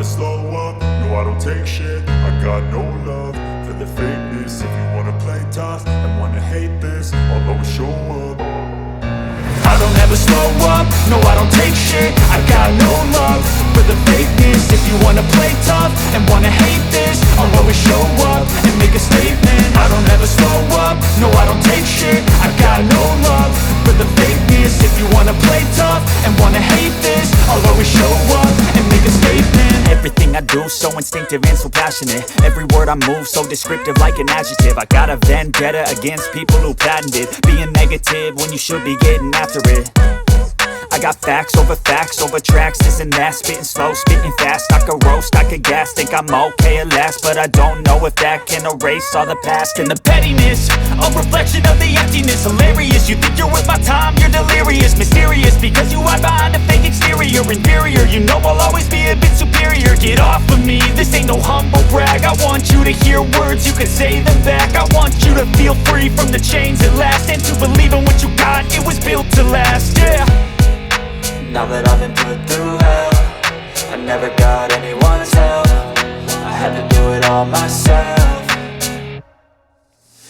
slow up, no I don't take shit. I got no love for the fakeness. If you wanna play tough and wanna hate this, I'll always show up. I don't ever slow up, no I don't take shit. I got no love for the fakeness. If you wanna play tough and wanna hate this, I'll always show up and make a statement. I don't ever slow up, no I don't take shit. I got no love for the fakeness. If you wanna play tough and wanna hate this, I'll always show up and make a statement. Everything I do so instinctive and so passionate. Every word I move so descriptive like an adjective. I got a vendetta against people who patented being negative when you should be getting after it. I got facts over tracks, this and that. Spitting slow, spitting fast, I could roast, I could gas. Think I'm okay at last, but I don't know if that can erase all the past. And the pettiness, a reflection of the emptiness. Hilarious, you think you're worth my time, you're delirious. Mysterious, because you hide behind a fake exterior. Inferior, you know I'll always be a bit superior. Get off of me, this ain't no humble brag. I want you to hear words, you can say them back. I want you to feel free from the chains at last, and to believe in what you got, it was built to last, yeah. Now that I've been put through hell, I never got anyone's help. I had to do it all myself.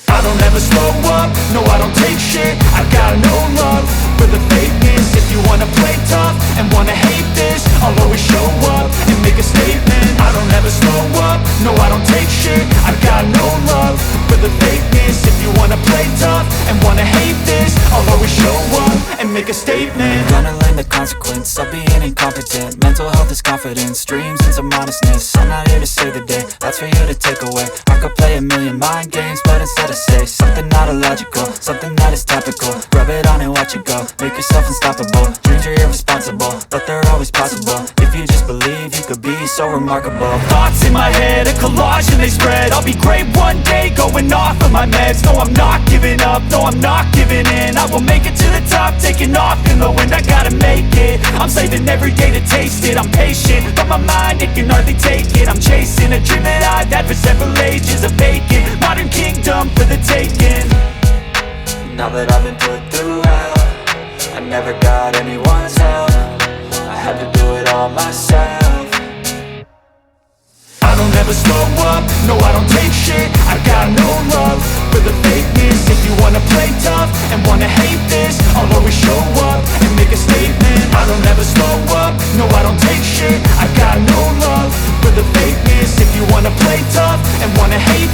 I don't ever slow up, no I don't take shit. I got no love for the fakeness. If you wanna play tough and wanna hate this, I'll always show up and make a statement. I don't ever slow up, no I don't take shit. I got no love for the fakeness. If you wanna play tough and wanna hate this, I'll always show up and make a statement. Gonna learn the consequence of being incompetent. Mental health is confidence, dreams and some honestness. I'm not here to save the day, that's for you to take away. I could play a million mind games, but instead I say something not illogical, something that is topical. Rub it on and watch it go, make yourself unstoppable. Dreams are irresponsible, but they're always possible. If you just believe, you could be so remarkable. Thoughts in my head, a collage and they spread. I'll be great one day, going off of my meds. No, I'm not giving up, no, I'm not giving in. I will make it to the top, taking off in the wind. I gotta make it, I'm saving every day to taste it. I'm patient, but my mind, it can hardly take it. I'm chasing a dream that I've had for several ages. A vacant, modern kingdom for the taking. Now that I've been put through hell, I never got anyone's help. I had to do it all myself. I don't ever slow up, no I don't take shit. I got no love for the fakeness. If you wanna play tough and wanna hate this, I'll always show up and make a statement. I don't ever slow up, no I don't take shit. I got no love for the fakeness. If you wanna play tough and wanna hate